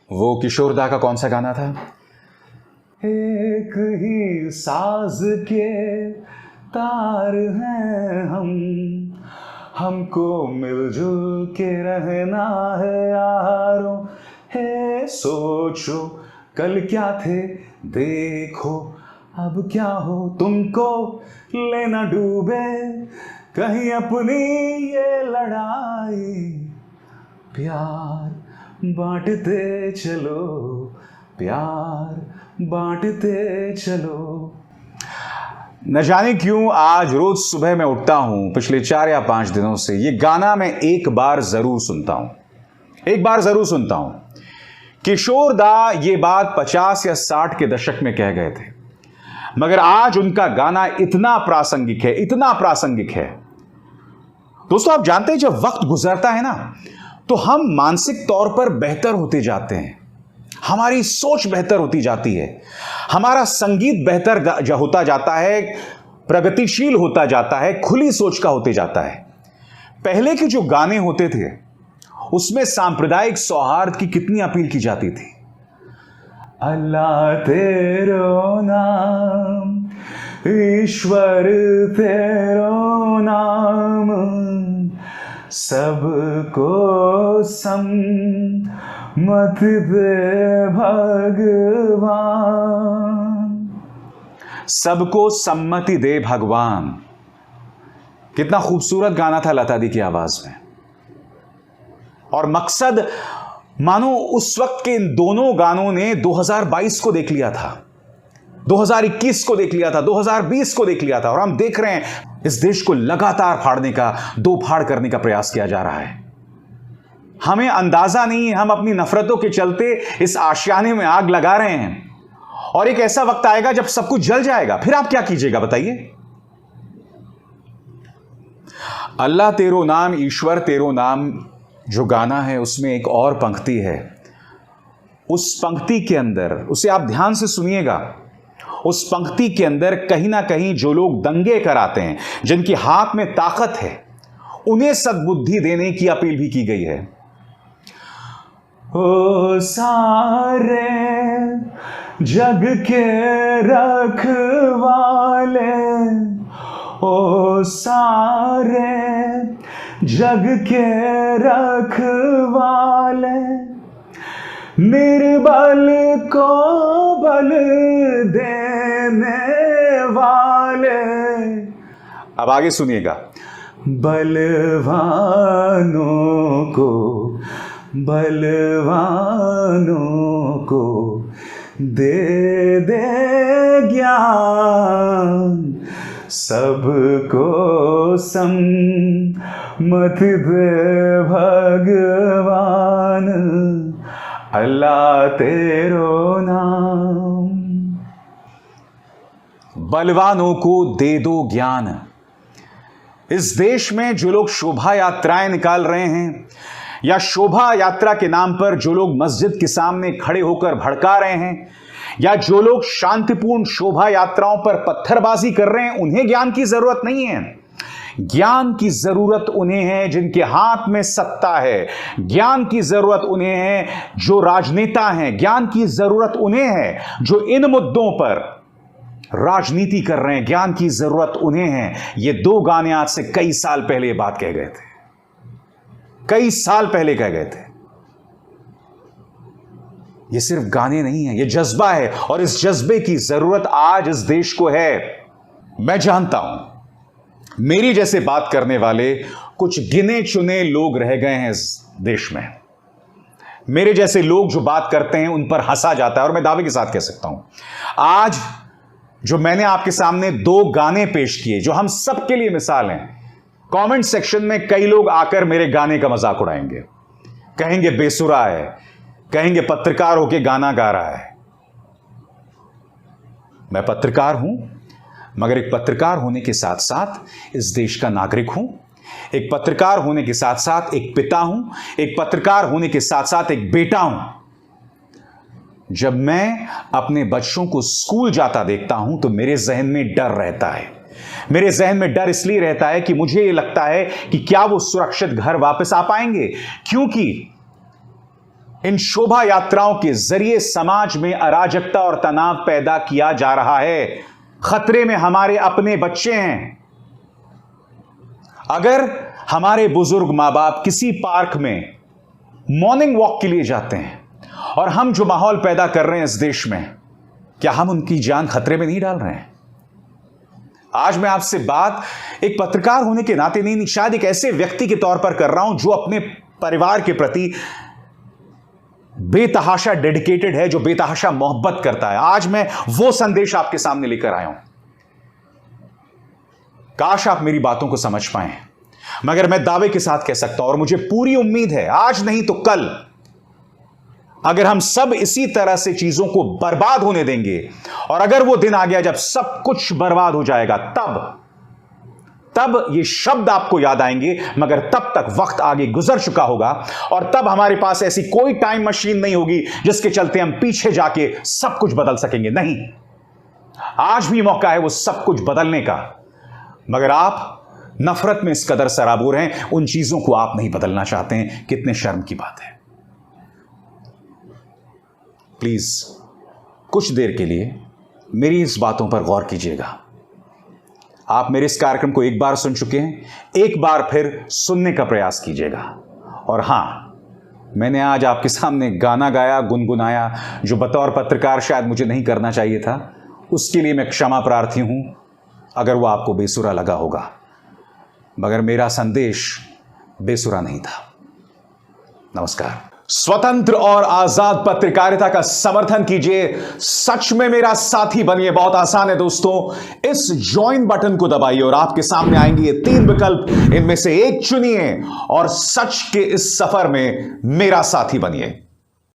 वो किशोरदा का कौन सा गाना था? एक ही साज के तार हैं हमको मिलजुल के रहना है यारों। है सोचो कल क्या थे, देखो अब क्या हो, तुमको लेना डूबे कहीं अपनी ये लड़ाई। प्यार बांटते चलो, प्यार बांटते चलो। न जाने क्यों आज रोज सुबह मैं उठता हूं पिछले 4 या 5 दिनों से ये गाना मैं एक बार जरूर सुनता हूं। किशोरदा ये बात 50 या 60 के दशक में कह गए थे, मगर आज उनका गाना इतना प्रासंगिक है। दोस्तों, आप जानते हैं जब वक्त गुजरता है ना तो हम मानसिक तौर पर बेहतर होते जाते हैं, हमारी सोच बेहतर होती जाती है, हमारा संगीत बेहतर होता जाता है, प्रगतिशील होता जाता है, खुली सोच का होते जाता है। पहले के जो गाने होते थे उसमें सांप्रदायिक सौहार्द की कितनी अपील की जाती थी। अल्लाह तेरो नाम, ईश्वर तेरो नाम, सबको सम्मत दे भगवान, सबको सम्मति दे भगवान। कितना खूबसूरत गाना था लता दी की आवाज में। और मकसद मानो उस वक्त के इन दोनों गानों ने 2022 को देख लिया था, 2021 को देख लिया था, 2020 को देख लिया था, और हम देख रहे हैं इस देश को लगातार फाड़ने का, दो फाड़ करने का प्रयास किया जा रहा है। हमें अंदाजा नहीं है, हम अपनी नफरतों के चलते इस आशियाने में आग लगा रहे हैं, और एक ऐसा वक्त आएगा जब सब कुछ जल जाएगा। फिर आप क्या कीजिएगा बताइए? अल्लाह तेरो नाम, ईश्वर तेरो नाम जो गाना है उसमें एक और पंक्ति है। उस पंक्ति के अंदर, उसे आप ध्यान से सुनिएगा, उस पंक्ति के अंदर कहीं ना कहीं जो लोग दंगे कराते हैं, जिनके हाथ में ताकत है, उन्हें सद्बुद्धि देने की अपील भी की गई है। ओ सारे जग के रखवाले, ओ सारे जग के रखवाले, निर्बल को बल देने वाले। अब आगे सुनिएगा। बलवानों को दे ज्ञान, सबको सम्मत दे भगवान, अल्लाह तेरो नाम। बलवानों को दे दो ज्ञान। इस देश में जो लोग शोभा यात्राएं निकाल रहे हैं, या शोभा यात्रा के नाम पर जो लोग मस्जिद के सामने खड़े होकर भड़का रहे हैं, या जो लोग शांतिपूर्ण शोभा यात्राओं पर पत्थरबाजी कर रहे हैं, उन्हें ज्ञान की जरूरत नहीं है। ज्ञान की जरूरत उन्हें है जिनके हाथ में सत्ता है। ज्ञान की जरूरत उन्हें है जो राजनेता हैं। ज्ञान की जरूरत उन्हें है जो इन मुद्दों पर राजनीति कर रहे हैं। ज्ञान की जरूरत उन्हें है। ये दो गाने आज से कई साल पहले ये बात कह गए थे, कई साल पहले कह गए थे। ये सिर्फ गाने नहीं है, ये जज्बा है, और इस जज्बे की जरूरत आज इस देश को है। मैं जानता हूं मेरी जैसे बात करने वाले कुछ गिने चुने लोग रह गए हैं इस देश में। मेरे जैसे लोग जो बात करते हैं उन पर हंसा जाता है, और मैं दावे के साथ कह सकता हूं आज जो मैंने आपके सामने दो गाने पेश किए जो हम सबके लिए मिसाल हैं, कमेंट सेक्शन में कई लोग आकर मेरे गाने का मजाक उड़ाएंगे, कहेंगे बेसुरा है, कहेंगे पत्रकार होके गाना गा रहा है। मैं पत्रकार हूं, मगर एक पत्रकार होने के साथ साथ इस देश का नागरिक हूं। एक पत्रकार होने के साथ साथ एक पिता हूं। एक पत्रकार होने के साथ साथ एक बेटा हूं। जब मैं अपने बच्चों को स्कूल जाता देखता हूं तो मेरे जहन में डर रहता है। मेरे जहन में डर इसलिए रहता है कि मुझे यह लगता है कि क्या वो सुरक्षित घर वापस आ पाएंगे, क्योंकि इन शोभा यात्राओं के जरिए समाज में अराजकता और तनाव पैदा किया जा रहा है। खतरे में हमारे अपने बच्चे हैं। अगर हमारे बुजुर्ग मां बाप किसी पार्क में मॉर्निंग वॉक के लिए जाते हैं और हम जो माहौल पैदा कर रहे हैं इस देश में, क्या हम उनकी जान खतरे में नहीं डाल रहे हैं? आज मैं आपसे बात एक पत्रकार होने के नाते नहीं, शायद एक ऐसे व्यक्ति के तौर पर कर रहा हूं जो अपने परिवार के प्रति बेतहाशा डेडिकेटेड है, जो बेतहाशा मोहब्बत करता है। आज मैं वो संदेश आपके सामने लेकर आया हूं। काश आप मेरी बातों को समझ पाएं, मगर मैं दावे के साथ कह सकता हूं और मुझे पूरी उम्मीद है आज नहीं तो कल, अगर हम सब इसी तरह से चीजों को बर्बाद होने देंगे और अगर वो दिन आ गया जब सब कुछ बर्बाद हो जाएगा, तब ये शब्द आपको याद आएंगे, मगर तब तक वक्त आगे गुजर चुका होगा और तब हमारे पास ऐसी कोई टाइम मशीन नहीं होगी जिसके चलते हम पीछे जाके सब कुछ बदल सकेंगे। नहीं, आज भी मौका है वो सब कुछ बदलने का, मगर आप नफरत में इस कदर सराबोर हैं, उन चीजों को आप नहीं बदलना चाहते हैं। कितने शर्म की बात है। प्लीज कुछ देर के लिए मेरी इस बातों पर गौर कीजिएगा। आप मेरे इस कार्यक्रम को एक बार सुन चुके हैं, एक बार फिर सुनने का प्रयास कीजिएगा। और हां, मैंने आज आपके सामने गाना गाया, गुनगुनाया, जो बतौर पत्रकार शायद मुझे नहीं करना चाहिए था। उसके लिए मैं क्षमा प्रार्थी हूं अगर वो आपको बेसुरा लगा होगा, मगर मेरा संदेश बेसुरा नहीं था। नमस्कार। स्वतंत्र और आजाद पत्रकारिता का समर्थन कीजिए, सच में मेरा साथी बनिए। बहुत आसान है दोस्तों, इस ज्वाइन बटन को दबाइए और आपके सामने आएंगे ये 3 विकल्प, इनमें से एक चुनिए और सच के इस सफर में मेरा साथी बनिए।